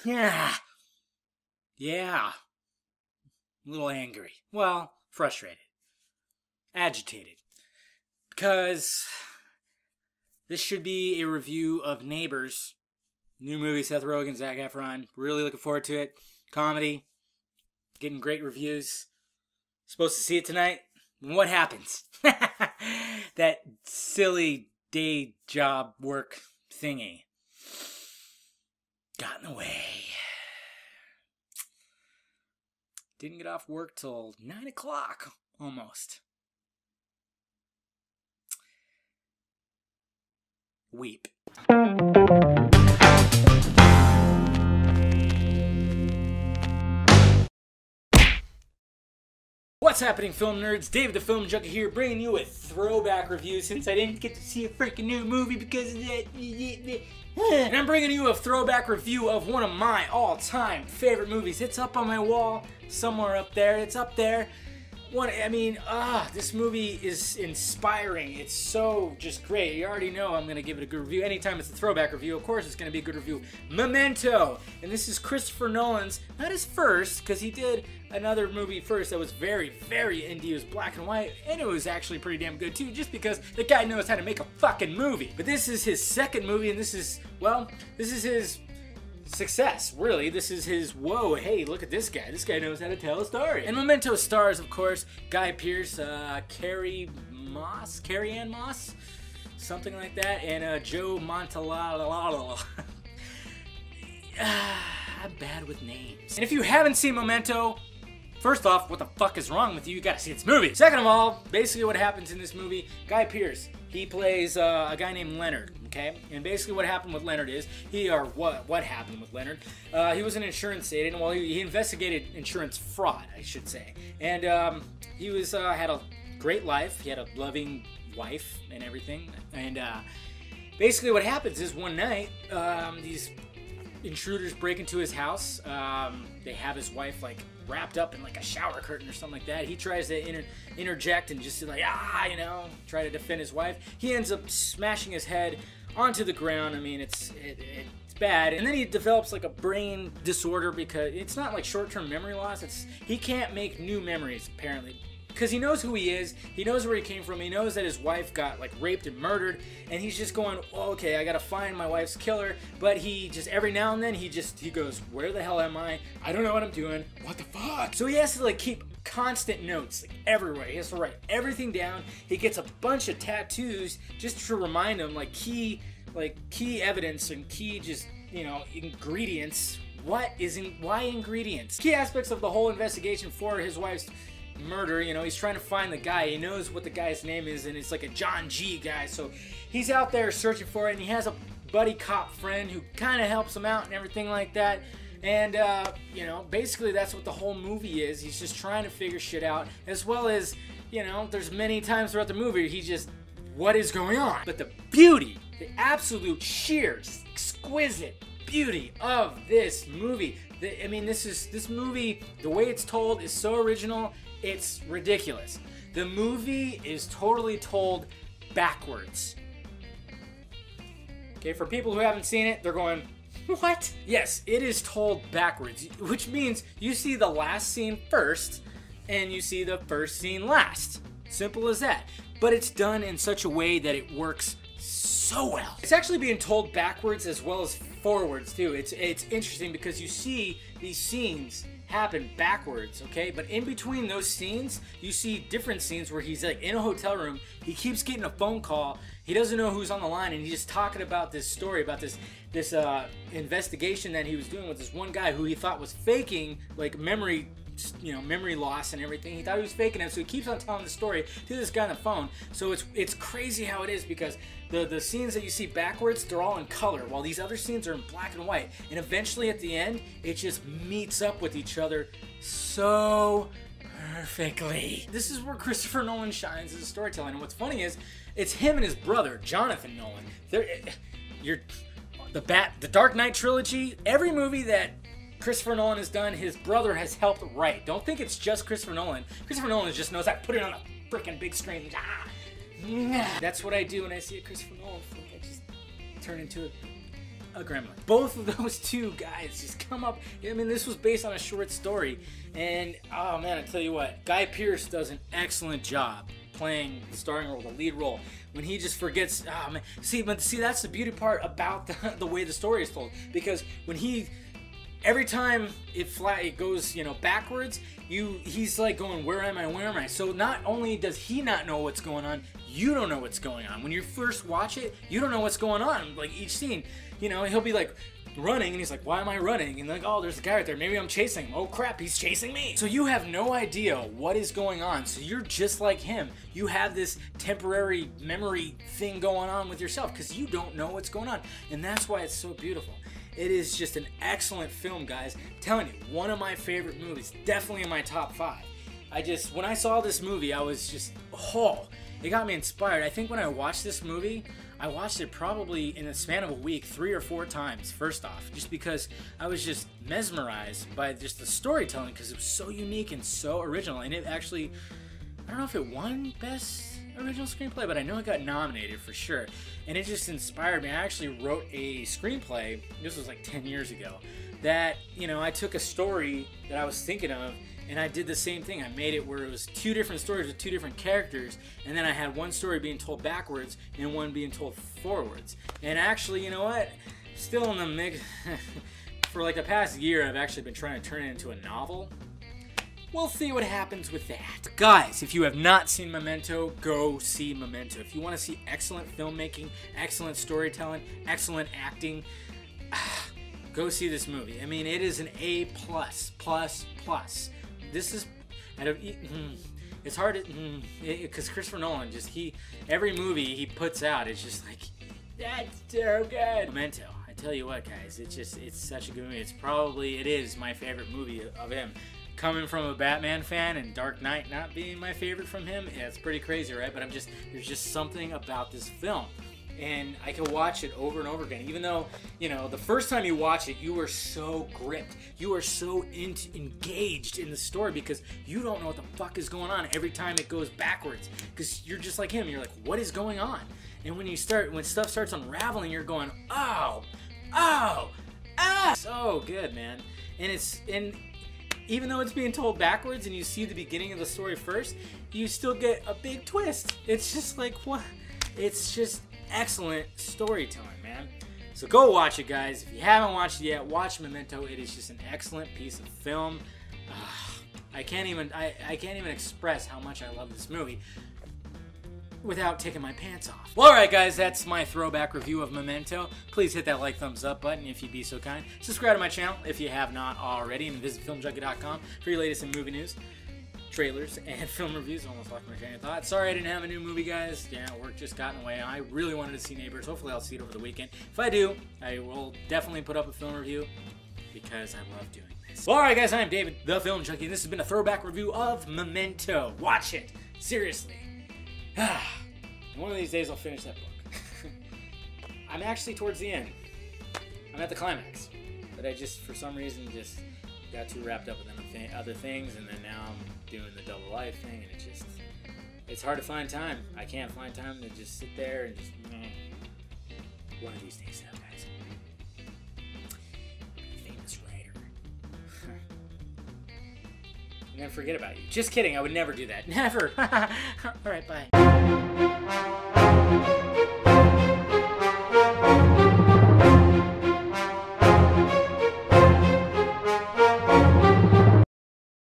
Yeah. Yeah. A little angry. Well, frustrated. Agitated. Because this should be a review of Neighbors. New movie, Seth Rogen, Zac Efron. Really looking forward to it. Comedy. Getting great reviews. Supposed to see it tonight. What happens? That silly day job work thingy got in the way. Didn't get off work till 9 o'clock, almost. Weep. What's happening, film nerds? David the Film Junkie here, bringing you a throwback review since I didn't get to see a freaking new movie because of that. And I'm bringing you a throwback review of one of my all-time favorite movies. It's up on my wall, somewhere up there. It's up there. This movie is inspiring. It's so just great. You already know I'm going to give it a good review. Anytime it's a throwback review, of course it's going to be a good review. Memento! And this is Christopher Nolan's, not his first, because he did another movie first that was very, very indie. It was black and white, and it was actually pretty damn good too, just because the guy knows how to make a fucking movie. But this is his second movie, and this is his success, really. This is his, whoa, hey, look at this guy. This guy knows how to tell a story. And Memento stars, of course, Guy Pearce, Carrie Ann Moss, something like that, and Joe Manganiello. I'm bad with names. And if you haven't seen Memento, first off, what the fuck is wrong with you? You gotta see this movie. Second of all, basically what happens in this movie, Guy Pearce, he plays a guy named Leonard, okay? And basically what happened with Leonard is, what happened with Leonard, he was an insurance agent. Well, he investigated insurance fraud, I should say. And he had a great life. He had a loving wife and everything. And basically what happens is one night, these intruders break into his house. They have his wife like wrapped up in like a shower curtain or something like that. He tries to interject and just like try to defend his wife. He ends up smashing his head onto the ground. I mean, it's bad. And then he develops like a brain disorder because it's not like short-term memory loss. He can't make new memories apparently. Because he knows who he is, he knows where he came from, he knows that his wife got like raped and murdered, and he's just going, oh, okay, I gotta find my wife's killer. But he just, every now and then, he goes, where the hell am I? I don't know what I'm doing. What the fuck? So he has to like keep constant notes like everywhere. He has to write everything down. He gets a bunch of tattoos just to remind him like key evidence and key just, ingredients. Why ingredients? Key aspects of the whole investigation for his wife's murder. He's trying to find the guy. He knows what the guy's name is, and it's like a John G guy. So he's out there searching for it, and he has a buddy cop friend who kind of helps him out and everything like that. And basically that's what the whole movie is. He's just trying to figure shit out, as well as there's many times throughout the movie what is going on. But the beauty, the absolute sheer, just exquisite beauty of this movie. This movie, the way it's told is so original. It's ridiculous. The movie is totally told backwards. Okay, for people who haven't seen it, they're going, what? Yes, it is told backwards, which means you see the last scene first, and you see the first scene last. Simple as that. But it's done in such a way that it works so well. It's actually being told backwards as well as forwards too. It's interesting because you see these scenes happen backwards, okay? But in between those scenes, you see different scenes where he's like in a hotel room, he keeps getting a phone call, he doesn't know who's on the line, and he's just talking about this story, about this investigation that he was doing with this one guy who he thought was faking like memory loss and everything. He thought he was faking it, so he keeps on telling the story to this guy on the phone. So it's crazy how it is, because the scenes that you see backwards, they're all in color, while these other scenes are in black and white. And eventually at the end, it just meets up with each other so perfectly. This is where Christopher Nolan shines as a storyteller. And what's funny is, it's him and his brother, Jonathan Nolan. The Dark Knight trilogy, every movie that Christopher Nolan has done, his brother has helped write. Don't think it's just Christopher Nolan. Christopher Nolan just knows how to put it on a freaking big screen. That's what I do when I see a Christopher Nolan film. I just turn into a gremlin. Both of those two guys just come up. I mean, this was based on a short story, and oh man, I tell you what, Guy Pearce does an excellent job playing the starring role, the lead role, when he just forgets. Oh man, see, that's the beauty part about the way the story is told, because when every time it goes, you know, backwards, he's like going, where am I? So not only does he not know what's going on, you don't know what's going on. When you first watch it, you don't know what's going on. Like each scene, you know, he'll be like running, and he's like, why am I running? And like, oh, there's a guy right there. Maybe I'm chasing him. Oh crap, he's chasing me. So you have no idea what is going on. So you're just like him. You have this temporary memory thing going on with yourself because you don't know what's going on. And that's why it's so beautiful. It is just an excellent film, guys. I'm telling you, one of my favorite movies, definitely in my top 5. When I saw this movie, I was just, it got me inspired. I think when I watched this movie, I watched it probably in the span of a week 3 or 4 times, first off, just because I was just mesmerized by just the storytelling, because it was so unique and so original. And it actually, I don't know if it won Best Original Screenplay, but I know it got nominated for sure. And it just inspired me. I actually wrote a screenplay, this was like 10 years ago, that, you know, I took a story that I was thinking of, and I did the same thing. I made it where it was 2 different stories with 2 different characters, and then I had one story being told backwards and one being told forwards. And actually, you know what? Still in the mix. For like the past year, I've actually been trying to turn it into a novel. We'll see what happens with that. Guys, if you have not seen Memento, go see Memento. If you want to see excellent filmmaking, excellent storytelling, excellent acting, go see this movie. I mean, it is an A++++. This is, it's hard to, because Christopher Nolan, every movie he puts out, it's just like, that's so good. Memento, I tell you what, guys, it's such a good movie. It is my favorite movie of him. Coming from a Batman fan and Dark Knight not being my favorite from him, yeah, it's pretty crazy, right? But there's just something about this film. And I can watch it over and over again. Even though, you know, the first time you watch it, you are so gripped. You are so engaged in the story because you don't know what the fuck is going on every time it goes backwards. Because you're just like him. You're like, what is going on? And when stuff starts unraveling, you're going, oh, so good, man. And even though it's being told backwards and you see the beginning of the story first, you still get a big twist. It's just like, what? It's just excellent storytelling, man. So go watch it, guys. If you haven't watched it yet, watch Memento. It is just an excellent piece of film. I can't even express how much I love this movie without taking my pants off. Well, alright guys, that's my throwback review of Memento. Please hit that like, thumbs up button if you'd be so kind. Subscribe to my channel if you have not already, and visit filmjunkie.com for your latest in movie news, trailers, and film reviews. Almost lost my train of thought. Sorry I didn't have a new movie, guys. Yeah, work just got in the way. I really wanted to see Neighbors. Hopefully I'll see it over the weekend. If I do, I will definitely put up a film review because I love doing this. Well, alright guys, I'm David, the Film Junkie, and this has been a throwback review of Memento. Watch it. Seriously. One of these days I'll finish that book. I'm actually towards the end. I'm at the climax. But I just, for some reason, just got too wrapped up with other things, and then now I'm doing the double life thing, and it's hard to find time. I can't find time to just sit there and just, one of these days now, guys. Famous writer. And then forget about you. Just kidding, I would never do that. Never. Alright, bye.